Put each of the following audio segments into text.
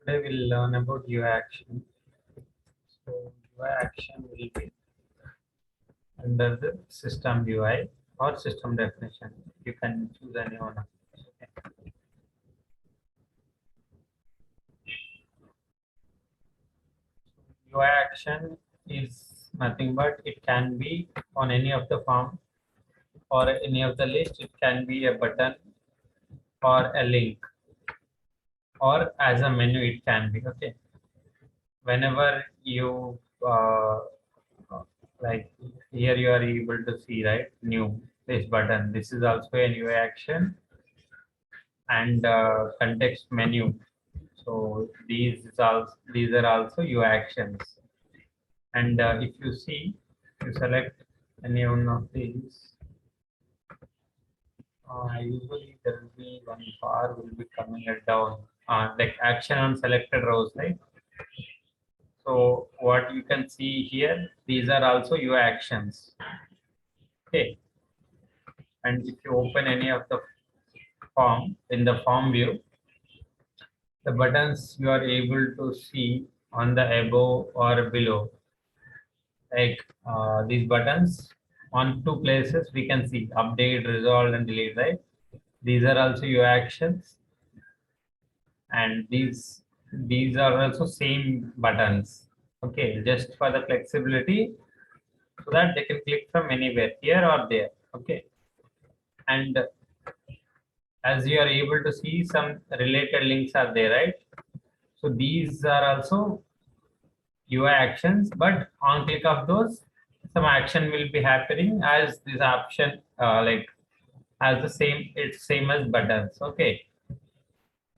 Today we'll learn about UI action. So UI action will be under the system UI or system definition. You can choose any one of these. Okay. UI action is nothing but it can be on any of the form or any of the list. It can be a button or a link or as a menu it can be. Okay. Whenever you like here you are able to see right new this button. This is also a new action and context menu. So these are also UI actions. And if you see, you select any one of these. Usually there will be one bar will be coming it down. Like action on selected rows, right? So what you can see here, these are also UI actions. Okay. And if you open any of the form in the form view, the buttons you are able to see on the above or below. Like these buttons on two places we can see update, resolve, and delete, right? These are also your actions, and these are also same buttons. Okay, just for the flexibility, so that they can click from anywhere, here or there. Okay, and as you are able to see, some related links are there, right? So these are also UI actions, but on click of those, some action will be happening as this option, like as the same, it's same as buttons. Okay.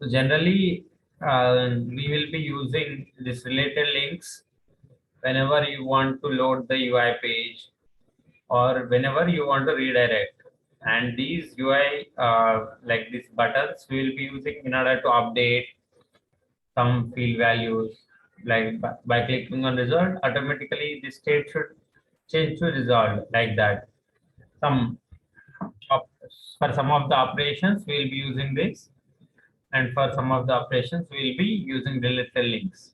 So generally, we will be using this related links whenever you want to load the UI page or whenever you want to redirect. And these UI, like these buttons, we will be using in order to update some field values. Like by clicking on result, automatically the state should change to result like that. Some for some of the operations, we will be using this, and for some of the operations, we will be using related links.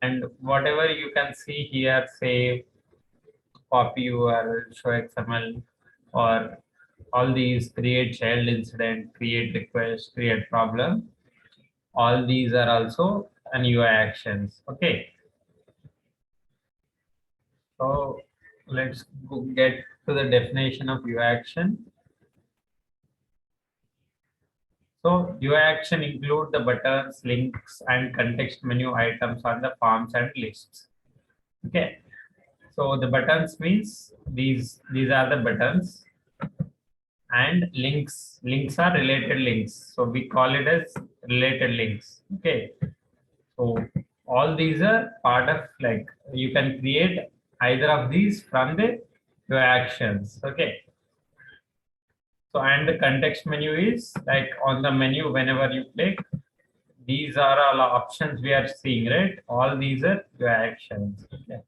And whatever you can see here, save, copy URL, show XML, or all these create child incident, create request, create problem, all these are also an UI actions. Okay. So let's get to the definition of UI action. So UI action include the buttons, links, and context menu items on the forms and lists. Okay. So the buttons means these are the buttons, and links are related links. So we call it as related links. Okay. So all these are part of, like, you can create either of these from the your actions. Okay. So and the context menu is like on the menu whenever you click, these are all options we are seeing, right? All these are your actions. Okay.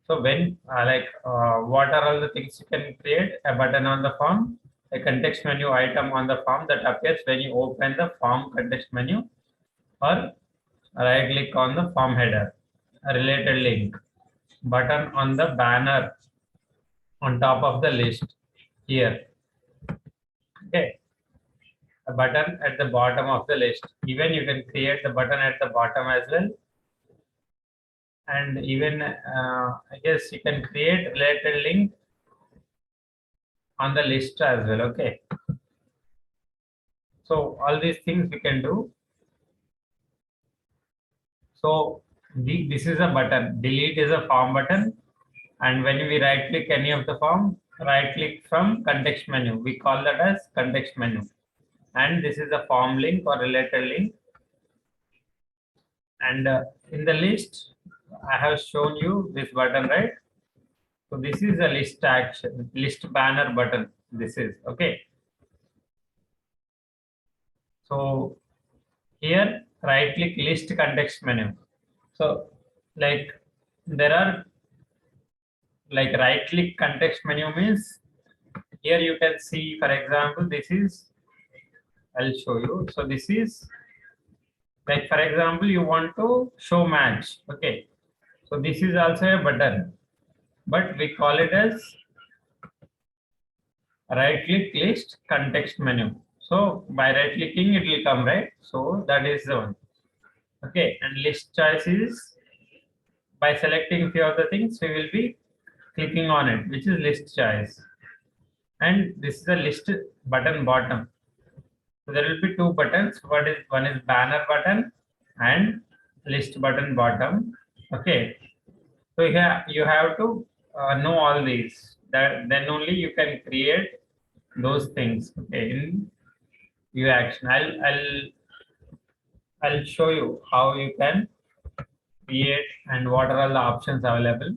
So when what are all the things you can create? A button on the form, a context menu item on the form that appears when you open the form context menu, or right click on the form header, a related link, button on the banner on top of the list here. Okay, a button at the bottom of the list. Even you can create the button at the bottom as well. And even I guess you can create related link on the list as well. Okay. So all these things we can do. So this is a button. Delete is a form button. And when we right click any of the form, right click from context menu. We call that as context menu. And this is a form link or related link. And in the list, I have shown you this button, right? So this is a list action, list banner button. This is okay. So here, right click list context menu. So like there are like right click context menu means here you can see, for example, this is, I'll show you. So this is like, for example, you want to show match. Okay. So this is also a button, but we call it as right click list context menu. So by right clicking, it will come, right? So that is the one. Okay. And list choice is by selecting few of the things, we will be clicking on it, which is list choice. And this is a list button bottom. So there will be two buttons. One is banner button and list button bottom. Okay. So here you have to know all these. That then only you can create those things. Okay. In your action, I'll show you how you can create and what are all the options available.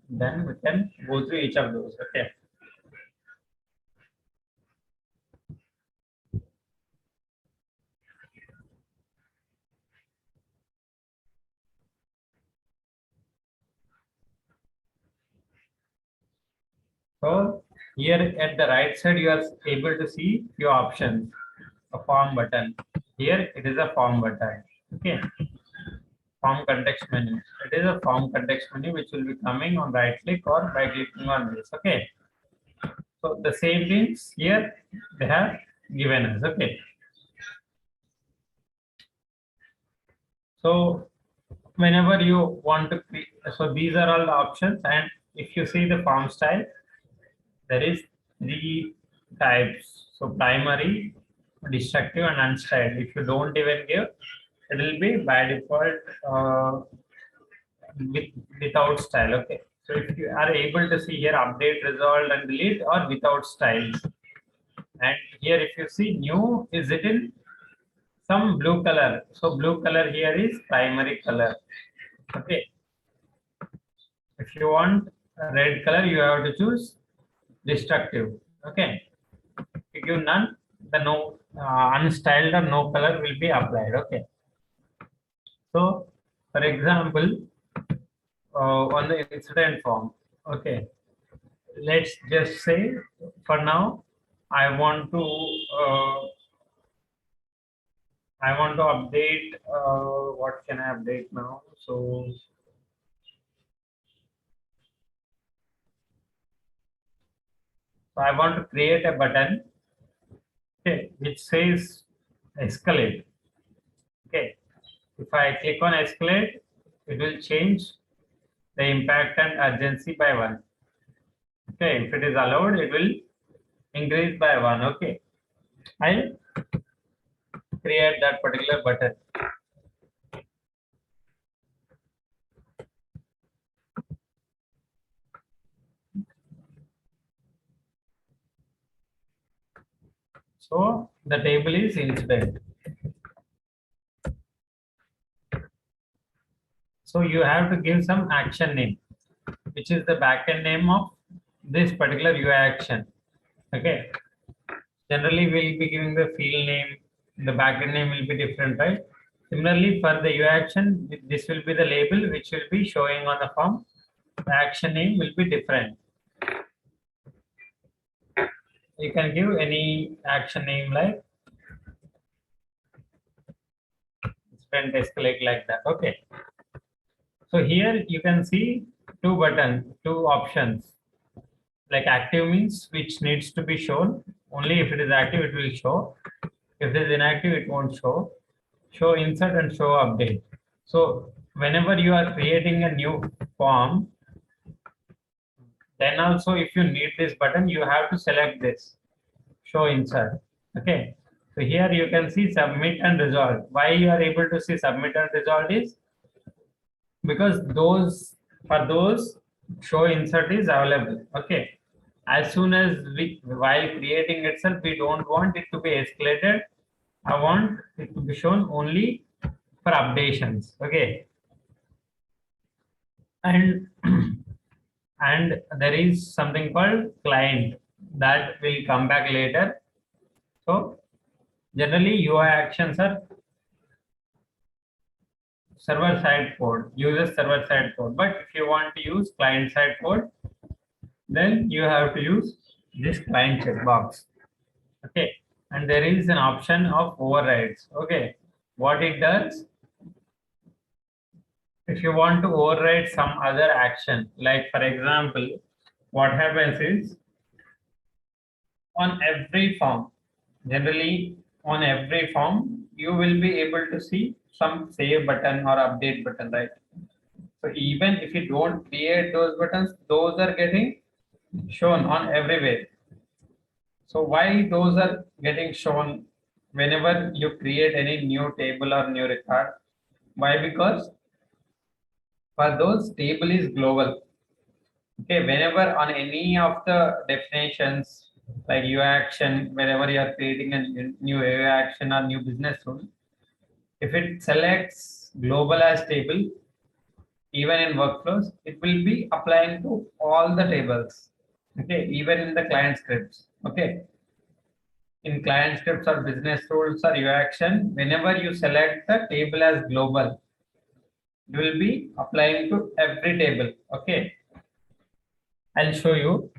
Then we can go through each of those. Okay. So here at the right side, you are able to see few options. A form button. Here it is a form button. Okay. Form context menu. It is a form context menu which will be coming on right click or by clicking on this. Okay. So the same things here they have given us. Okay. So whenever you want to create, so these are all the options. And if you see the form style, there is three types. So primary, destructive, and unstyled. If you don't even give, it will be by default with without style. Okay. So if you are able to see here update, resolve, and delete or without styles. And here if you see new is it in some blue color. So blue color here is primary color. Okay. If you want a red color, you have to choose destructive. Okay. If you give none, the no unstyled or no color will be applied. Okay. So for example, on the incident form. Okay. Let's just say for now, I want to uh, update. What can I update now? So I want to create a button, okay, which says escalate. Okay, if I click on escalate, it will change the impact and urgency by 1. Okay, if it is allowed, it will increase by 1. Okay, I'll create that particular button. So the table is incident. So you have to give some action name, which is the backend name of this particular UI action. Okay. Generally, we'll be giving the field name. The backend name will be different, right? Similarly, for the UI action, this will be the label which will be showing on the form. The action name will be different. You can give any action name like sprint escalate like that. Okay. So here you can see two options. Like active means which needs to be shown. Only if it is active, it will show. If it is inactive, it won't show. Show insert and show update. So whenever you are creating a new form, then also if you need this button, you have to select this, show insert. Okay. So here you can see submit and resolve. Why you are able to see submit and resolve is because for those show insert is available. Okay. As soon as while creating itself, we don't want it to be escalated. I want it to be shown only for updations. Okay. And and there is something called client that will come back later. So generally UI actions are server side code, user server side code. But if you want to use client side code, then you have to use this client checkbox. Okay, and there is an option of overrides. Okay, what it does, if you want to override some other action, like for example, what happens is on every form, generally on every form, you will be able to see some save button or update button, right? So even if you don't create those buttons, those are getting shown on everywhere. So why those are getting shown whenever you create any new table or new record? Why? Because for those table is global. Okay, whenever on any of the definitions like UI action, whenever you are creating a new UI action or new business rule, if it selects global as table, even in workflows, it will be applying to all the tables. Okay, even in the client scripts. Okay, in client scripts or business rules or your action, whenever you select the table as global, you will be applying to every table. Okay, I'll show you.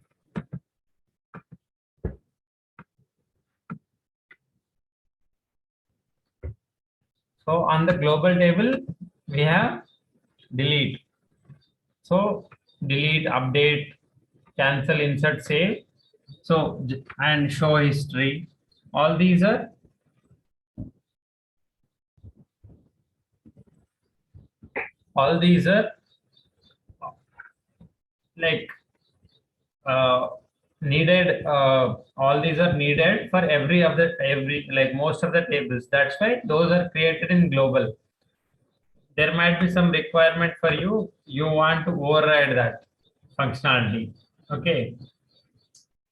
So on the global table, we have delete. So delete, update, cancel, insert, save. So and show history. All these are all these are like uh, needed. All these are needed for every like most of the tables. That's why those are created in global. There might be some requirement for you. You want to override that functionality. Okay.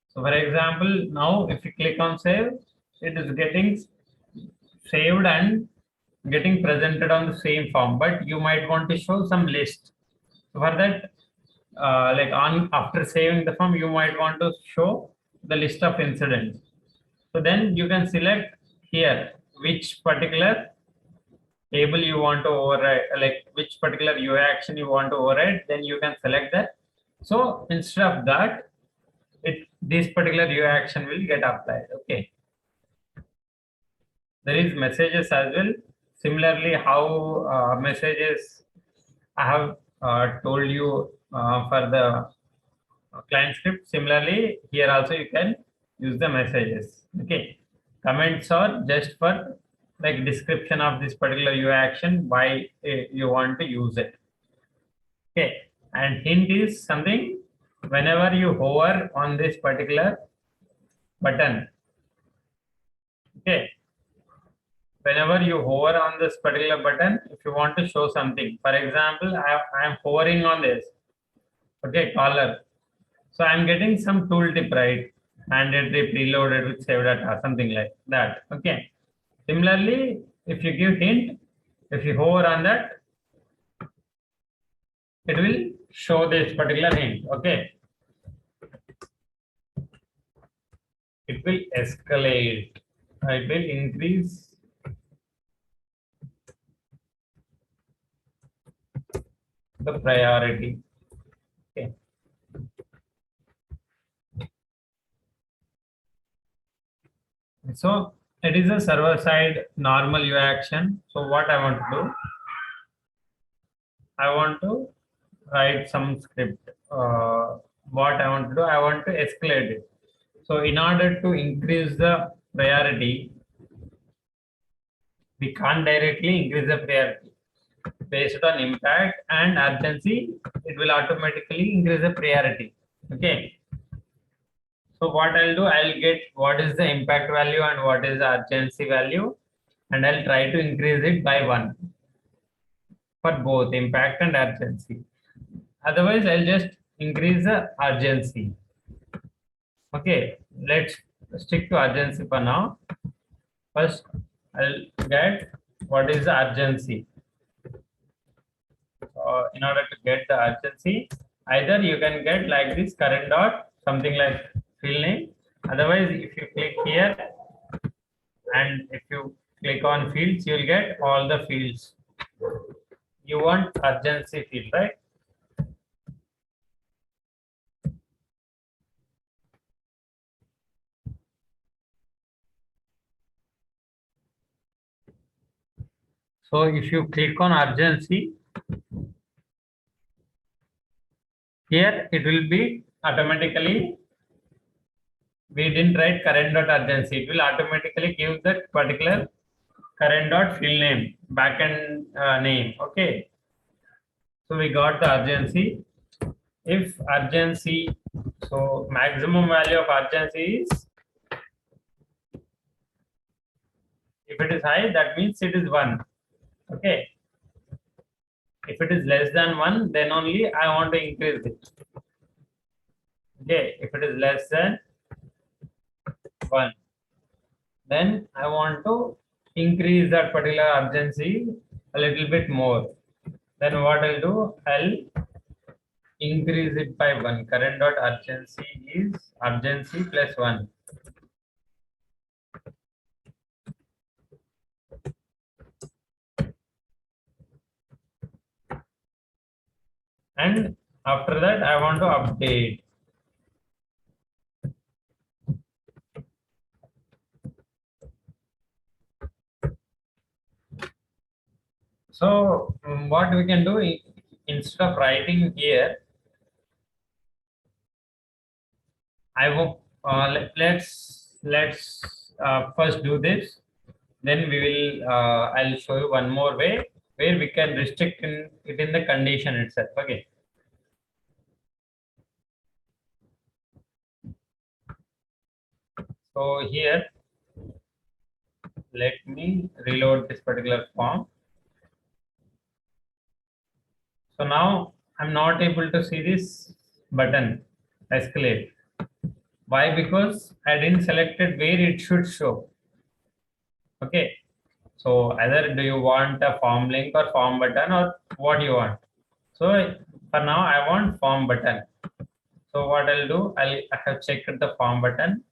So for example, now if you click on save, it is getting saved and getting presented on the same form, but you might want to show some list. So for that, like on after saving the form, you might want to show the list of incidents. So then you can select here which particular table you want to override, like which particular UI action you want to override, then you can select that. So instead of that, this particular UI action will get applied. Okay. There is messages as well. Similarly, how messages I have told you for the client script. Similarly, here also you can use the messages. Okay, comments are just for like description of this particular UI action, why you want to use it. Okay, and hint is something whenever you hover on this particular button. Okay, whenever you hover on this particular button, if you want to show something, for example, I am hovering on this. Okay, color. So I'm getting some tooltip, right? Mandatory preloaded with save data, something like that. Okay. Similarly, if you give hint, if you hover on that, it will show this particular hint. Okay. It will escalate. It will increase the priority. Okay. So it is a server side normal UI action. So what I want to do, I want to write some script. What I want to do, I want to escalate it. So in order to increase the priority, we can't directly increase the priority. Based on impact and urgency, it will automatically increase the priority. Okay. So what I'll do, I'll get what is the impact value and what is the urgency value, and I'll try to increase it by 1 for both impact and urgency. Otherwise, I'll just increase the urgency. Okay, let's stick to urgency for now. First, I'll get what is the urgency. In order to get the urgency, either you can get like this current dot, something like field name. Otherwise, if you click here and if you click on fields, you'll get all the fields. You want urgency field, right? So if you click on urgency, here it will be automatically, we didn't write current dot urgency. It will automatically give that particular current dot field name, backend name. Okay. So we got the urgency. If urgency, so maximum value of urgency is, if it is high, that means it is 1. Okay. If it is less than 1, then only I want to increase it. Okay. If it is less than 1, then I want to increase that particular urgency a little bit more. Then what I'll do, I'll increase it by 1. Current dot urgency is urgency plus 1. And after that, I want to update. So what we can do, instead of writing here, I will let's first do this. Then we will I'll show you one more way where we can restrict it in the condition itself. Okay. So here, let me reload this particular form. So now I'm not able to see this button escalate. Why? Because I didn't selected where it should show. Okay. So either do you want a form link or form button, or what you want. So for now I want form button. So what I'll do, I have checked the form button,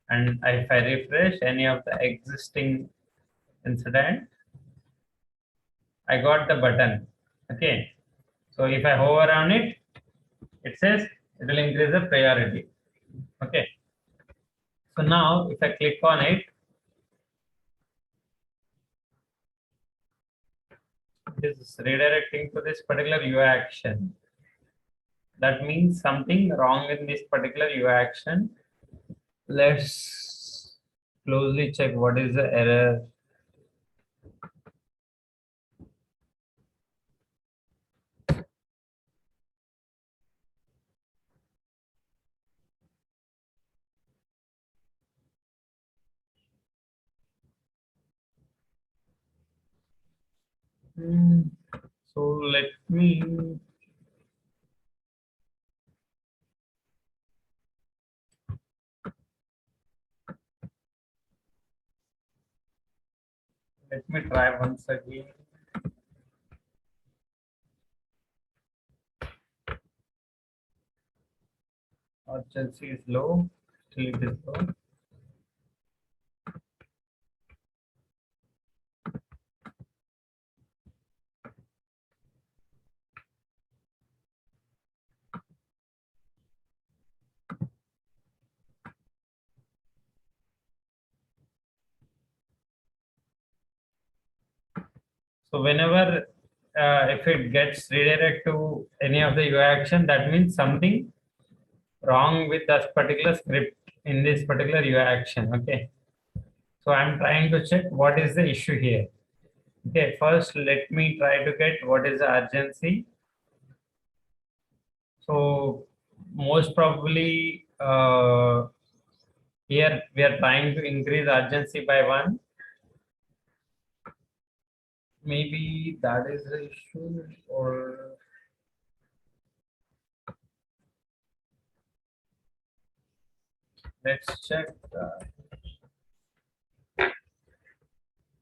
and if I refresh any of the existing incident, I got the button. Okay. So if I hover on it, it says it will increase the priority. Okay. So now if I click on it, it is redirecting to this particular UI action. That means something wrong in this particular UI action. Let's closely check what is the error. So let me try once again. Urgency is low, still it is low. So whenever if it gets redirected to any of the UI action, that means something wrong with that particular script in this particular UI action. Okay. So I'm trying to check what is the issue here. Okay, first let me try to get what is the urgency. So most probably here we are trying to increase urgency by 1. Maybe that is the issue, or let's check.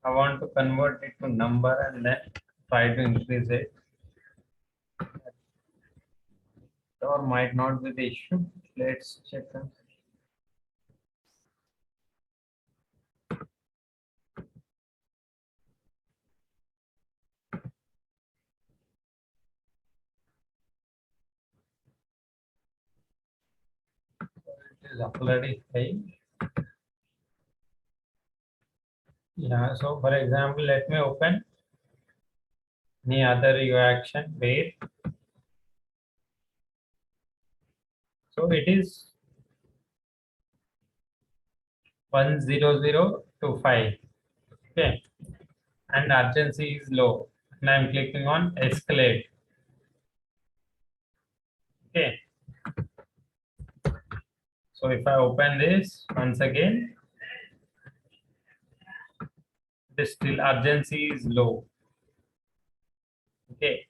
I want to convert it to number and then try to increase it. Or might not be the issue. Let's check. It is already high. Yeah, so for example, let me open Any other UI action where? So it is 10025. Okay, and urgency is low. And I'm clicking on escalate. Okay. So if I open this once again, the still urgency is low. Okay.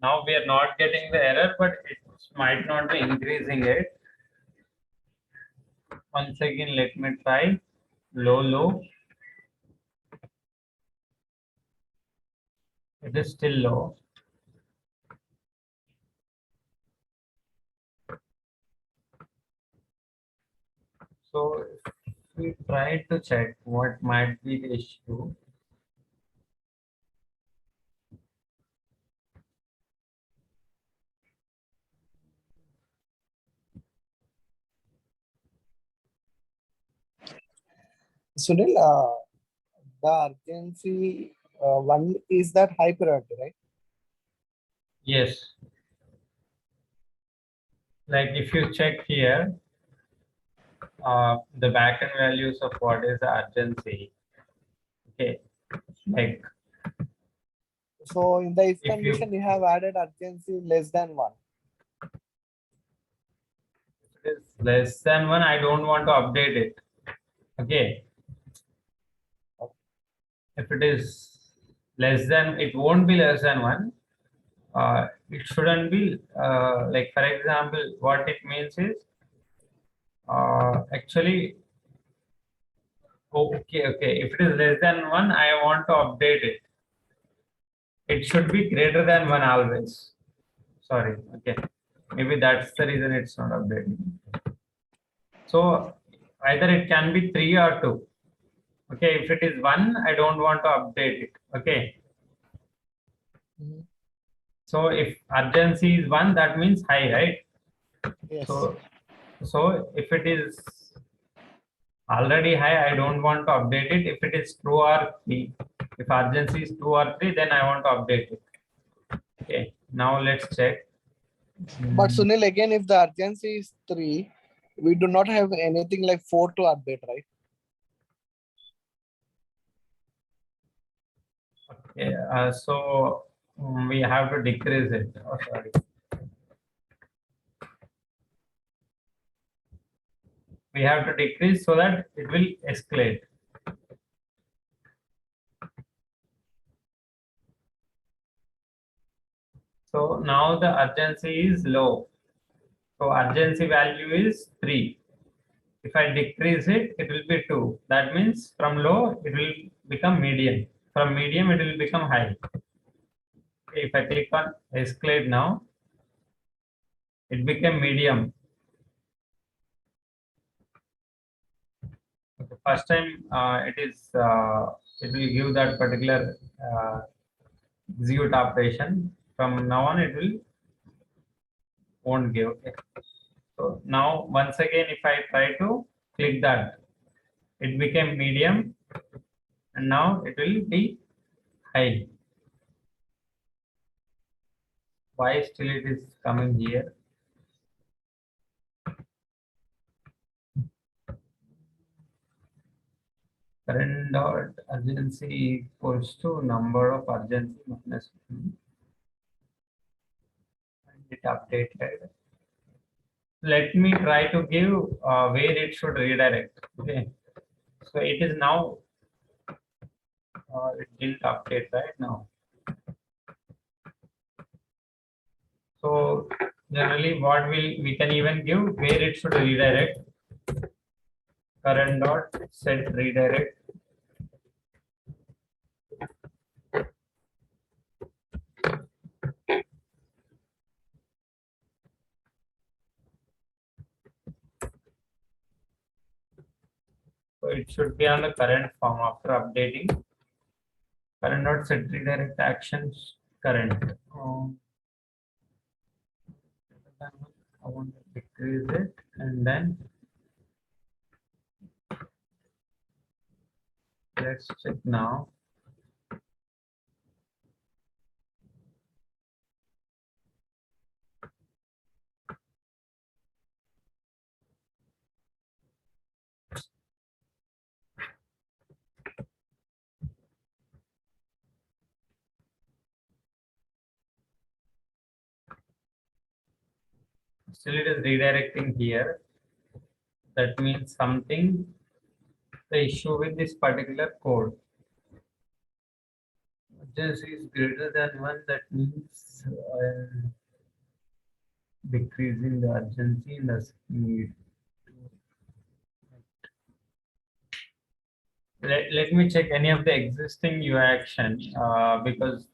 Now we are not getting the error, but it might not be increasing it. Once again, let me try low, low. It is still low. So if we try to check what might be the issue. Sunil, the urgency one is that high priority, right? Yes. Like if you check here, the backend values of what is the urgency. Okay. Like So in the if if you condition, you have added urgency less than 1. it is less than one, I don't want to update it. Okay. If it is less than, it won't be less than one. It shouldn't be like, for example, what it means is actually, okay. If it is less than one, I want to update it. It should be greater than one always. Sorry. Okay. Maybe that's the reason it's not updating. So either it can be 3 or 2. Okay. If it is 1, I don't want to update it. Okay. So if urgency is 1, that means high, right? Yes. So if it is already high, I don't want to update it. If it is 2 or 3, if urgency is 2 or 3, then I want to update it. Okay. Now let's check. But Sunil, again, if the urgency is 3, we do not have anything like 4 to update, right? Okay. So we have to decrease it. Oh, sorry. We have to decrease so that it will escalate. So now the urgency is low. So urgency value is 3. If I decrease it, it will be 2. That means from low, it will become medium. From medium, it will become high. If I click on escalate now, it became medium. Okay, first time it will give that particular execute operation. From now on, it will won't give. Okay. So now once again, if I try to click that, it became medium, and now it will be high. Why still it is coming here? Current dot urgency equals to number of urgency minus and it updated. Let me try to give where it should redirect. Okay, so it is now it didn't update right now. So generally, what we can even give where it should redirect. Current dot set redirect. So it should be on the current form after updating. Current dot set redirect actions current. I want to decrease it and then let's check now. Still it is redirecting here. That means something, the issue with this particular code. This is greater than 1, that means decreasing the urgency in the speed. Let me check any of the existing UI action because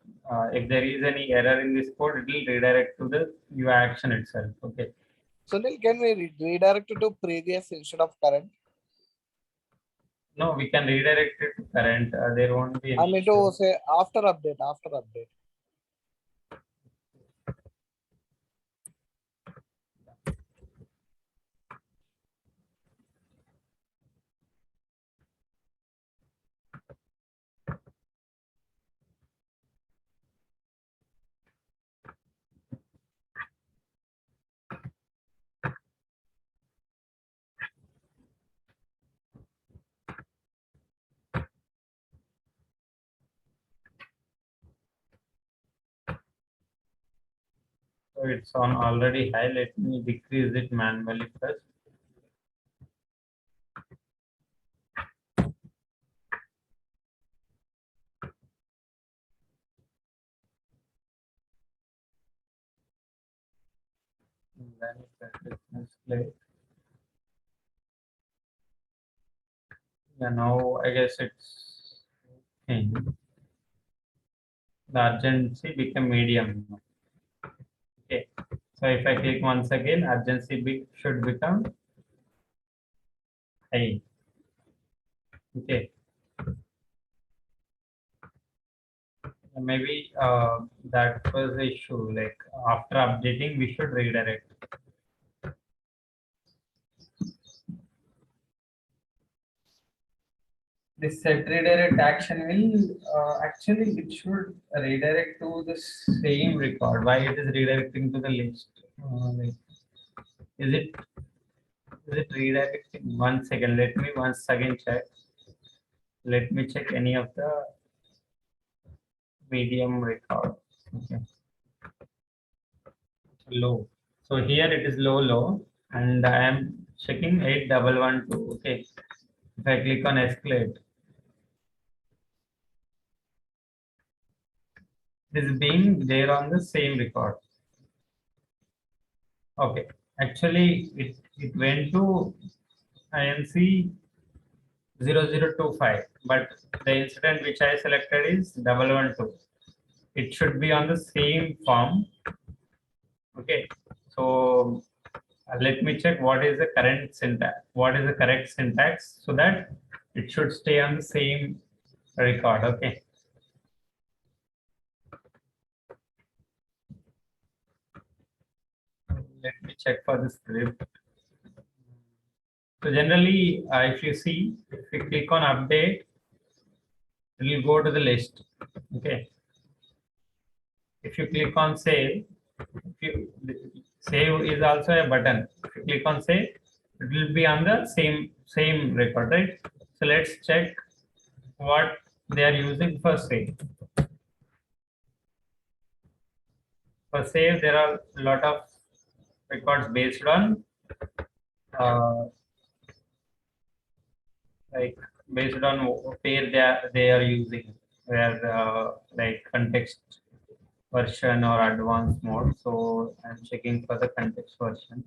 if there is any error in this code, it will redirect to the UI action itself. Okay. Sunil, can we redirect it to previous instead of current? No, we can redirect it to current. There won't be I any mean issue. to say after update, after update. So it's on already high. Let me decrease it manually first. And then display. Yeah, now I guess it's changed. The urgency became medium. Okay. So if I click once again, urgency should become high. Okay. Maybe that was the issue. Like after updating, we should redirect. This set redirect action will actually it should redirect to the same record. Why it is redirecting to the list? Like, is it redirecting? 1 second. Let me once again check. Let me check any of the medium record. Okay. Low. So here it is low, and I am checking 8112. Okay. If I click on escalate, this is being there on the same record. Okay. Actually, it went to INC 0025, but the incident which I selected is 112. It should be on the same form. Okay. So let me check what is the current syntax, what is the correct syntax, so that it should stay on the same record. Okay. Let me check for the script. So generally, if you see, if you click on update, it will go to the list. Okay. If you click on save, save is also a button. If you click on save, it will be on the same record, right? So let's check what they are using for save. For save, there are a lot of records based on uh, like based on where they are using, where like context version or advanced mode. So I'm checking for the context version.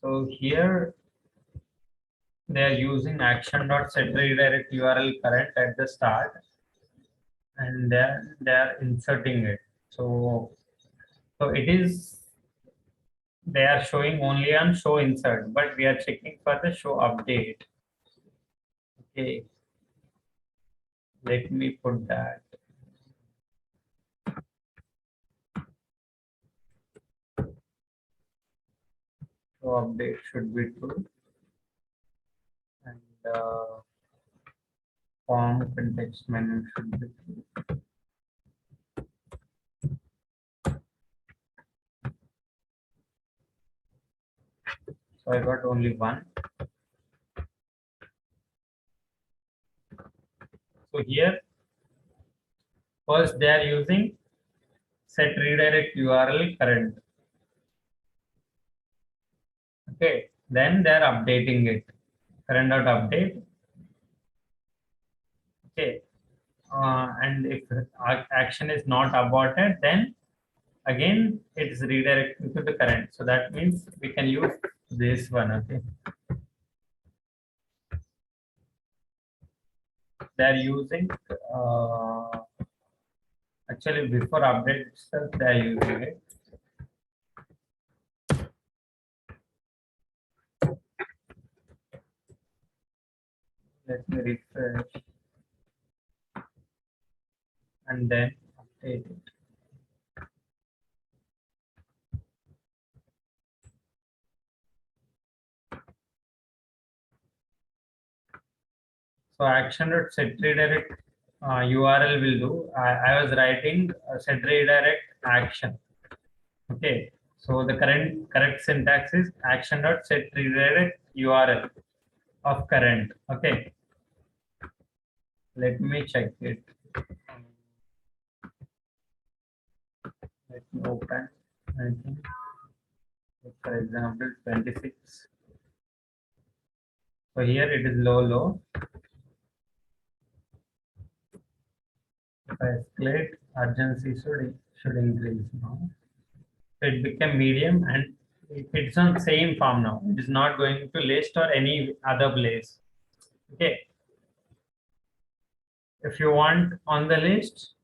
So here they are using action.set redirect URL current at the start, and then they are inserting it. So it is, they are showing only on show insert, but we are checking for the show update. Okay, let me put that. Show update should be true, and form context menu should be true. So I got only one. So here, first they are using set redirect URL current. Okay, then they are updating it. Current dot update. Okay, and if action is not aborted, then again it is redirected to the current. So that means we can use this one. Okay, they are using actually before update itself they are using it. Let me refresh and then update it. So action dot set redirect URL will do. I was writing set redirect action. Okay. So the correct syntax is action dot set redirect URL of current. Okay. Let me check it. Let me open. I think, for example, 26. So here it is low. If I escalate, urgency should increase now. It became medium, and it's on same form now. It is not going to list or any other place. Okay. If you want on the list,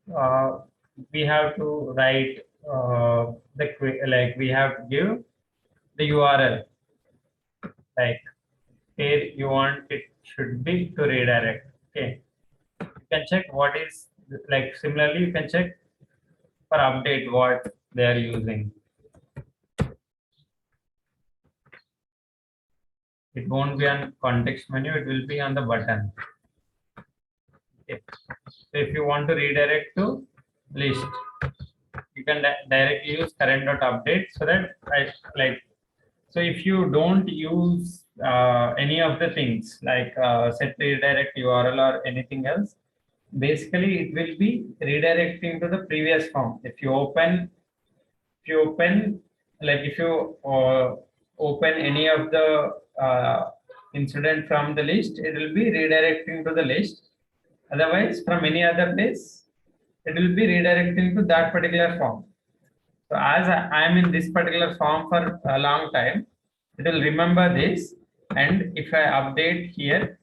we have to write like we have to give the URL. Like here you want it should be to redirect. Okay. You can check what is like similarly you can check for update what they are using. It won't be on context menu, it will be on the button. Okay. So if you want to redirect to list, you can directly use current.update so that so if you don't use any of the things like set redirect URL or anything else, basically it will be redirecting to the previous form. If you open like if you open any of the incident from the list, it will be redirecting to the list. Otherwise, from any other place, it will be redirecting to that particular form. So as I am in this particular form for a long time, it will remember this. And if I update here,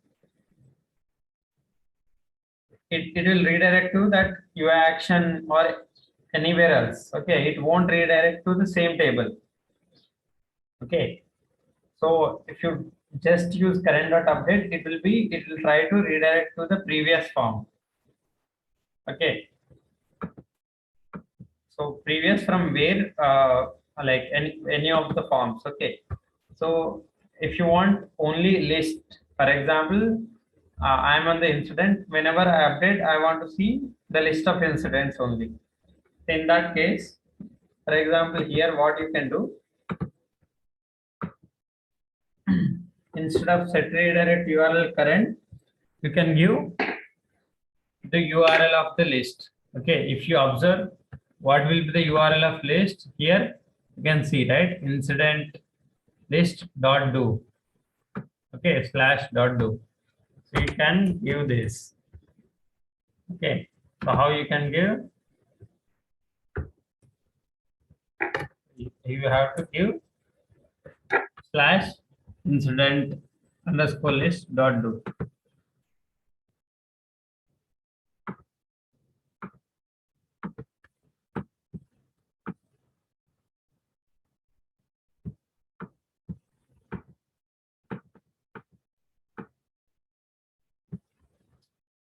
it will redirect to that UI action or anywhere else. Okay, it won't redirect to the same table. Okay, so if you just use current.update, it will try to redirect to the previous form. Okay. So previous from where like any of the forms. Okay. So if you want only list, for example, I'm on the incident. Whenever I update, I want to see the list of incidents only. In that case, for example, here what you can do, instead of set redirect URL current, you can give the URL of the list. Okay, if you observe what will be the URL of list here, you can see, right? Incident list dot do. Okay, slash dot do. So you can give this. Okay, so how you can give? You have to give slash incident underscore list dot do.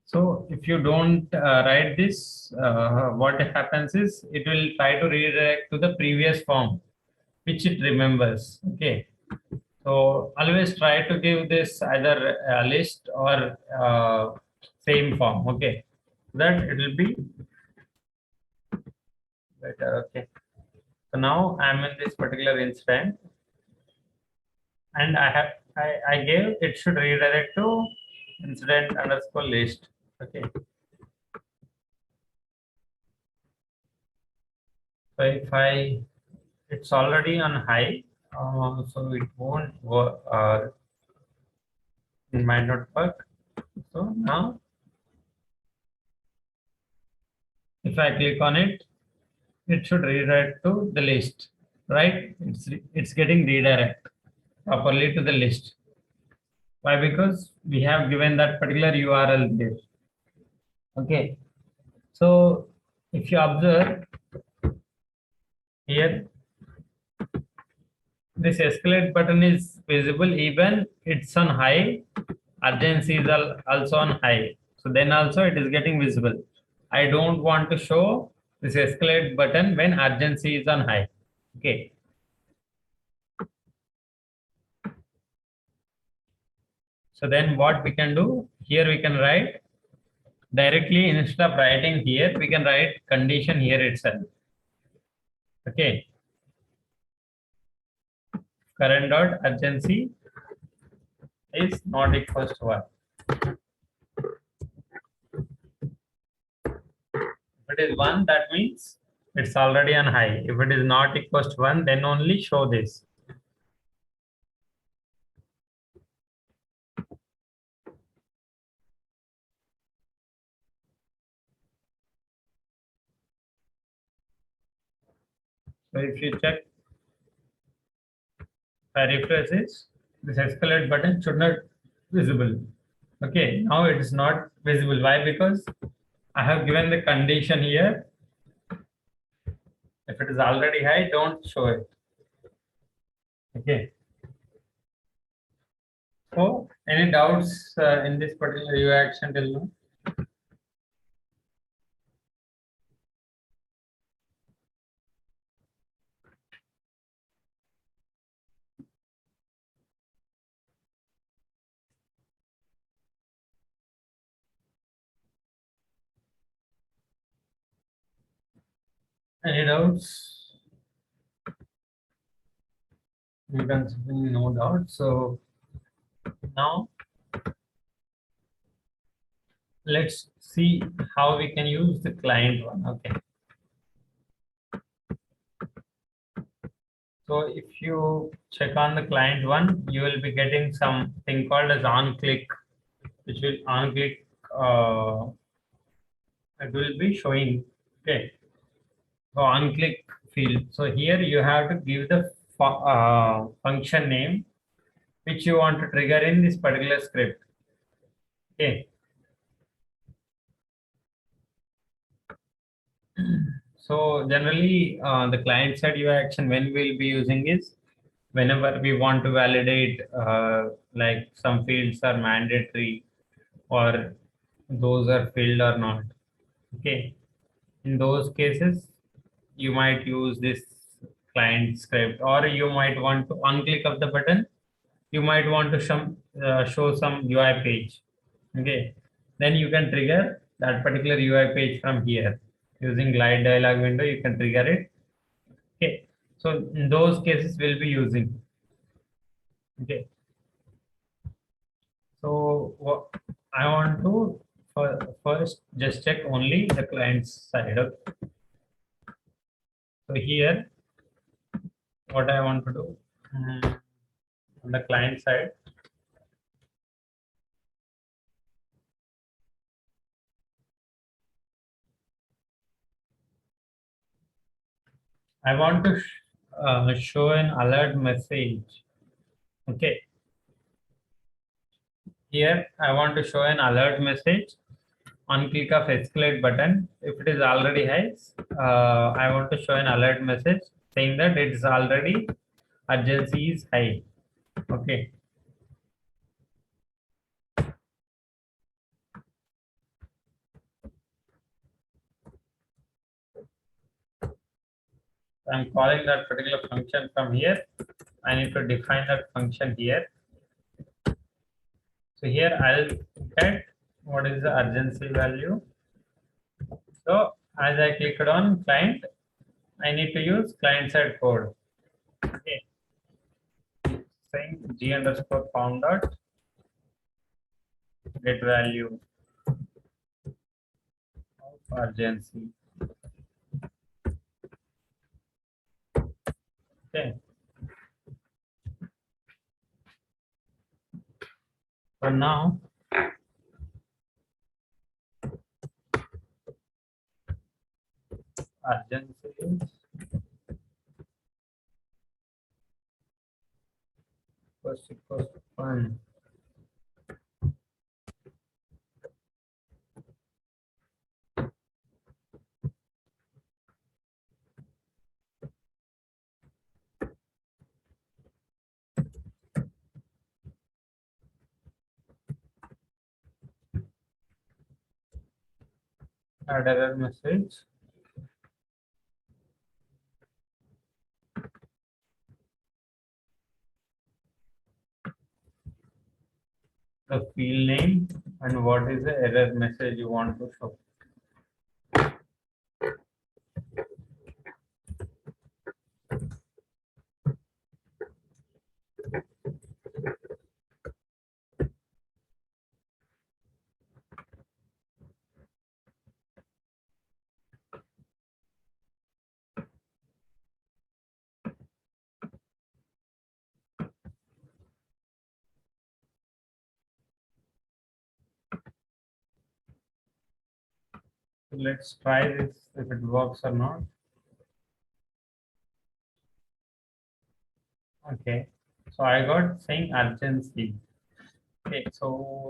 So if you don't write this, what happens is it will try to redirect to the previous form, which it remembers. Okay. So always try to give this either a list or same form. Okay. That it will be better. Okay. So now I'm in this particular instance, and I gave it should redirect to incident underscore list. Okay. So if it's already on high, so it won't work, it might not work. So now if I click on it, it should redirect to the list, right? It's getting redirect properly to the list. Why? Because we have given that particular URL there. Okay. So if you observe here, this escalate button is visible even it's on high, urgency is also on high. So then also it is getting visible. I don't want to show this escalate button when urgency is on high. Okay. So then what we can do here, we can write directly instead of writing here, we can write condition here itself. Okay. Current dot urgency is not equals to 1. If it is 1, that means it's already on high. If it is not equals to 1, then only show this. So if you check, I refresh this, this escalate button should not visible. Okay, now it is not visible. Why? Because I have given the condition here. If it is already high, don't show it. Okay. So any doubts in this particular UI action till now? Any doubts? You can say no doubt. So now let's see how we can use the client one. Okay. So if you check on the client one, you will be getting something called as on click, which will on click, it will be showing. Okay. So on click field. So here you have to give the function name which you want to trigger in this particular script. Okay. So generally, the client side UI action when we'll be using is whenever we want to validate like some fields are mandatory or those are filled or not. Okay. In those cases, you might use this client script, or you might want to on click of the button, you might want to show some UI page. Okay. Then you can trigger that particular UI page from here. Using glide dialog window, you can trigger it. Okay. So in those cases, we'll be using. Okay. So what I want to first just check only the client side. Okay. So here, what I want to do on the client side, I want to show an alert message. Okay. Here, I want to show an alert message on click of escalate button. If it is already high, I want to show an alert message saying that it is already urgency is high. Okay. I'm calling that particular function from here. I need to define that function here. So here I'll get what is the urgency value. So as I clicked on client, I need to use client side code. Okay. Saying g underscore found dot get value. urgency. Okay. So now urgency is first equals to 1. Add error message. The field name and what is the error message you want to show. So let's try this if it works or not. Okay, so I got saying urgency. Okay, so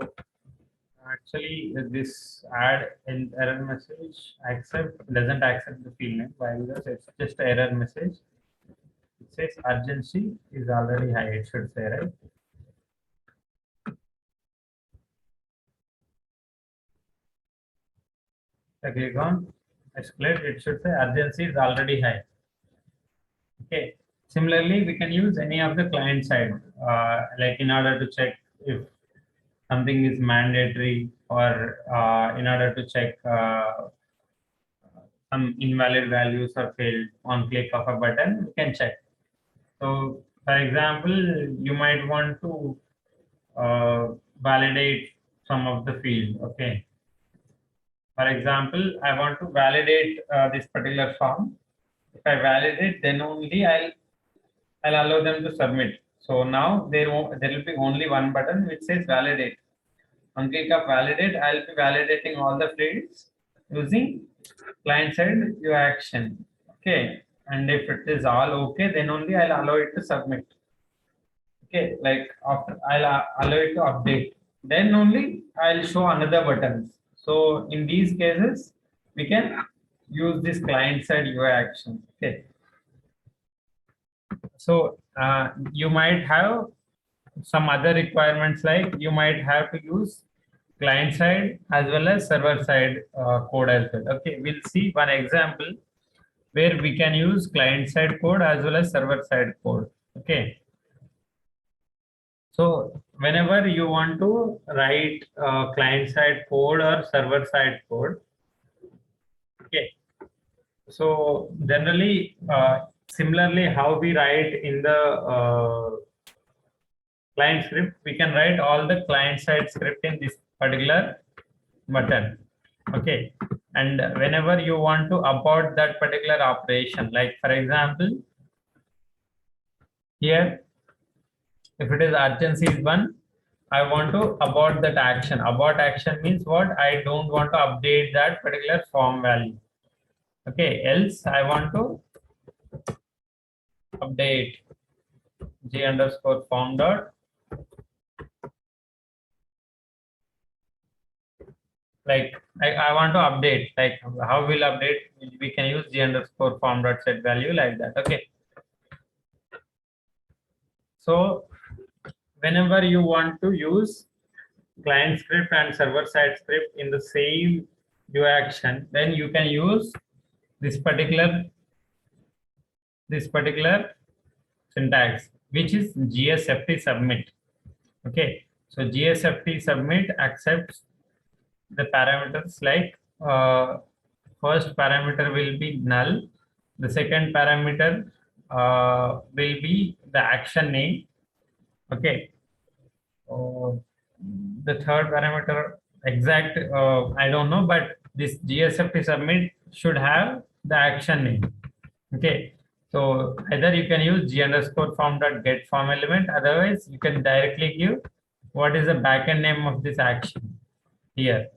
actually this add in error message doesn't accept the field name. Why? Because it's just error message. It says urgency is already high. It should say, right? I click on escalate. It should say urgency is already high. Okay. Similarly, we can use any of the client side, like in order to check if something is mandatory or in order to check some invalid values are failed on click of a button, we can check. So, for example, you might want to validate some of the field. Okay. For example, I want to validate this particular form. If I validate, then only I'll allow them to submit. So now there will be only one button which says validate. On click of validate, I'll be validating all the fields using client side view action. Okay. And if it is all okay, then only I'll allow it to submit. Okay. Like after I'll allow it to update. Then only I'll show another buttons. So in these cases, we can use this client side UI action. Okay. So you might have some other requirements, like you might have to use client side as well as server side code as well. Okay, we'll see one example where we can use client side code as well as server side code. Okay. So whenever you want to write client side code or server side code, okay. So generally, similarly, how we write in the client script, we can write all the client side script in this particular button. Okay. And whenever you want to abort that particular operation, like for example, here, if it is urgency is 1, I want to abort that action. Abort action means what? I don't want to update that particular form value. Okay. Else I want to update g underscore form dot like I want to update, like how we'll update, we can use g underscore form dot set value like that. Okay. So whenever you want to use client script and server side script in the same UI action, then you can use this particular syntax, which is GSFT submit. Okay. So GSFT submit accepts the parameters like first parameter will be null, the second parameter will be the action name. Okay. The third parameter exact I don't know, but this GSFT submit should have the action name. Okay. So either you can use g underscore form dot get form element. Otherwise, you can directly give what is the backend name of this action here.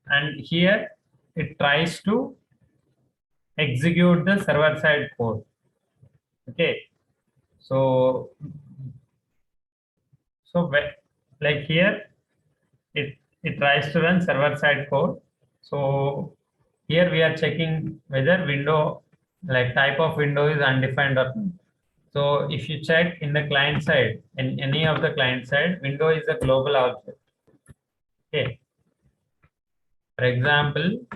And here it tries to execute the server side code. Okay. So like here, it tries to run server side code. So here we are checking whether window, like type of window is undefined or not. So if you check in the client side, in any of the client side, window is a global object. Okay. For example,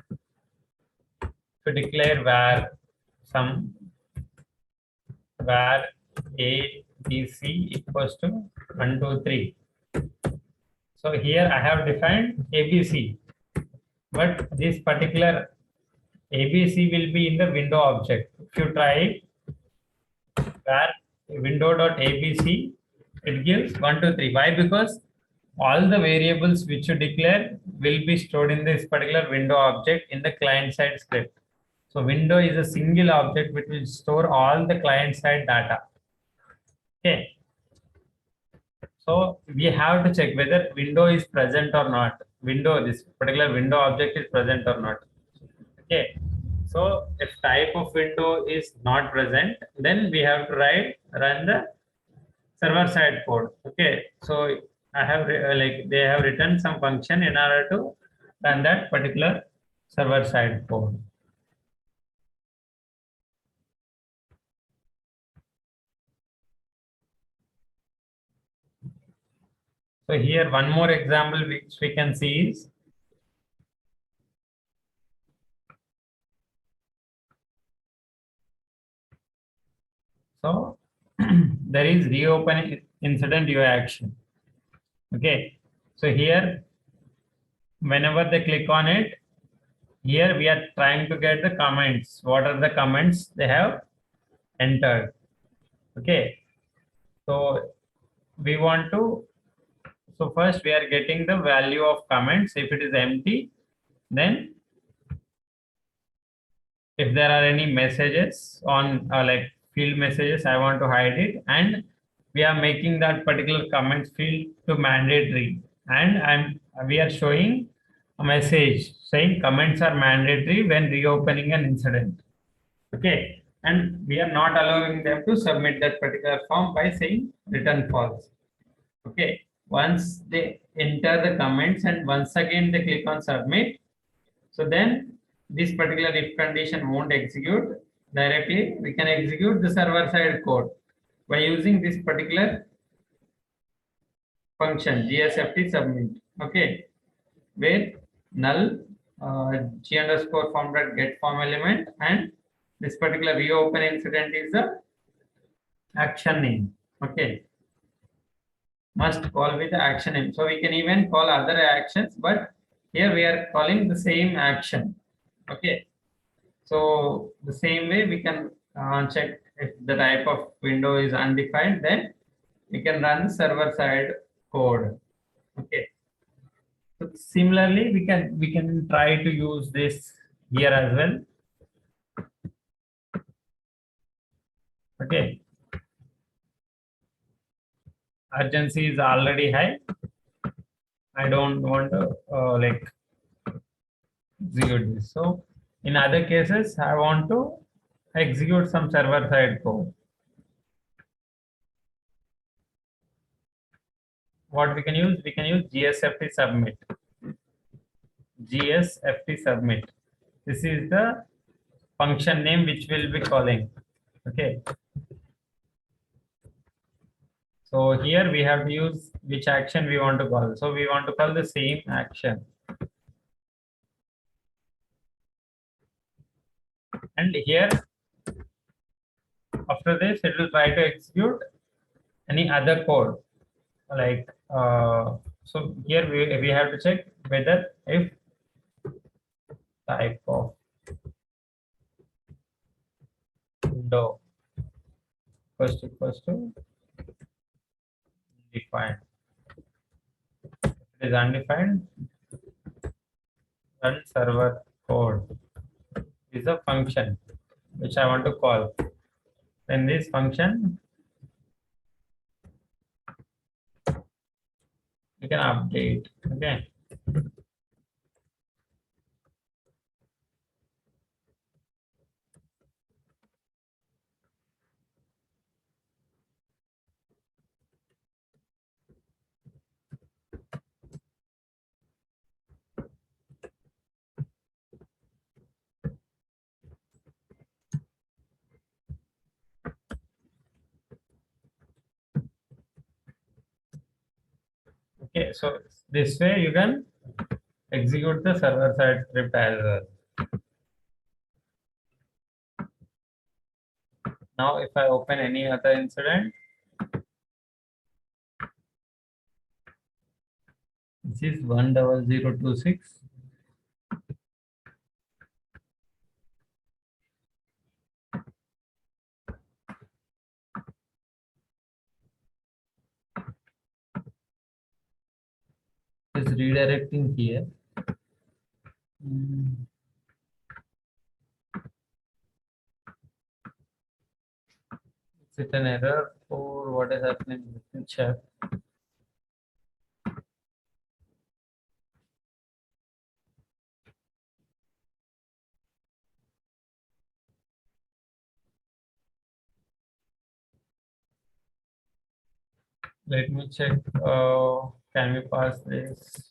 to declare some var a b c equals to 1 2 3. So here I have defined ABC, but this particular ABC will be in the window object. If you try var window.abc, it gives 1 2 3. Why? Because all the variables which you declare will be stored in this particular window object in the client side script. So window is a single object which will store all the client side data. Okay. So we have to check whether window is present or not. This particular window object is present or not. Okay. So if type of window is not present, then we have to run the server side code. Okay. So I have like they have written some function in order to run that particular server side code. So here one more example which we can see is so there is reopen incident UI action. Okay. So here whenever they click on it, here we are trying to get the comments. What are the comments they have entered? Okay. So we want to, so first we are getting the value of comments. If it is empty, then if there are any messages on like field messages, I want to hide it. And we are making that particular comments field to mandatory. And we are showing a message saying comments are mandatory when reopening an incident. Okay. And we are not allowing them to submit that particular form by saying return false. Okay. Once they enter the comments and once again they click on submit, so then this particular if condition won't execute directly. We can execute the server side code by using this particular function GSFT submit. Okay, where null g underscore form dot get form element and this particular reopen incident is the action name. Okay, must call with the action name. So we can even call other actions, but here we are calling the same action. Okay. So the same way we can check if the type of window is undefined, then we can run the server side code. Okay. So similarly, we can try to use this here as well. Okay. Urgency is already high. I don't want to like execute this. So in other cases, I want to execute some server side code. What we can use GSFT submit. GSFT submit. This is the function name which we'll be calling. Okay. So here we have to use which action we want to call. So we want to call the same action. And here, after this, it will try to execute any other code. Like, so here we have to check whether if type of window equals to defined. If it is undefined, run server code is a function which I want to call. Then this function you can update. Okay. Okay, so this way you can execute the server side script as well. Now, if I open any other incident, this is 10026. Is redirecting here. Is it an error or what is happening? Let me check. Let me check. Can we pass this?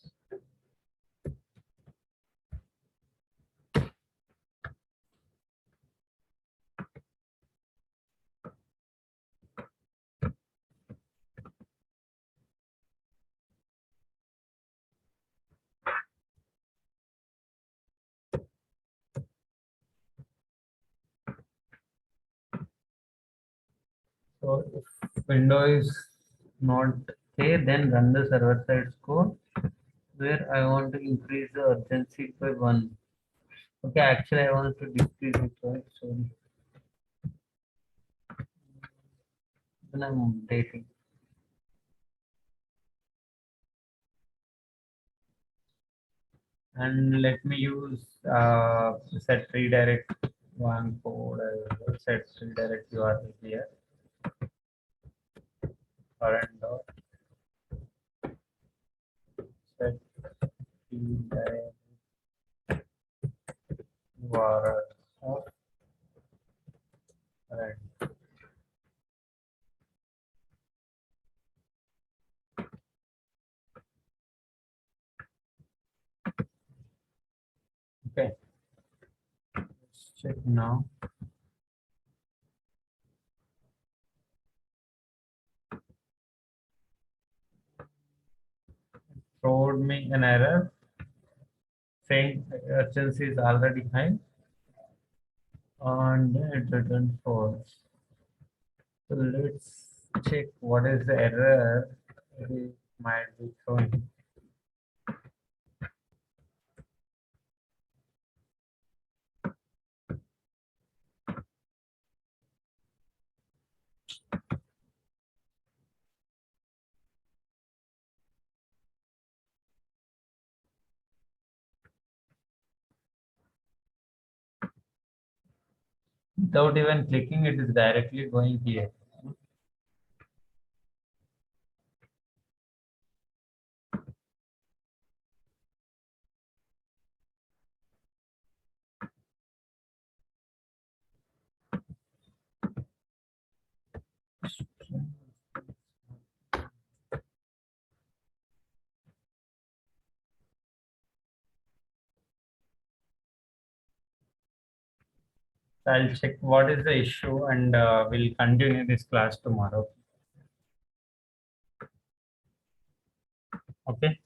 So if window is not there, then run the server side score where I want to increase the urgency by 1. Okay, actually I want to decrease it, right? So then I'm updating. And let me use set redirect one code. I will set redirect URL here. Current dot set redirect URL of current. Okay. Let's check now. Showed me an error saying urgency is already high and it returned false. So let's check what is the error it might be showing. Without even clicking, it is directly going here. I'll check what is the issue and we'll continue this class tomorrow. Okay.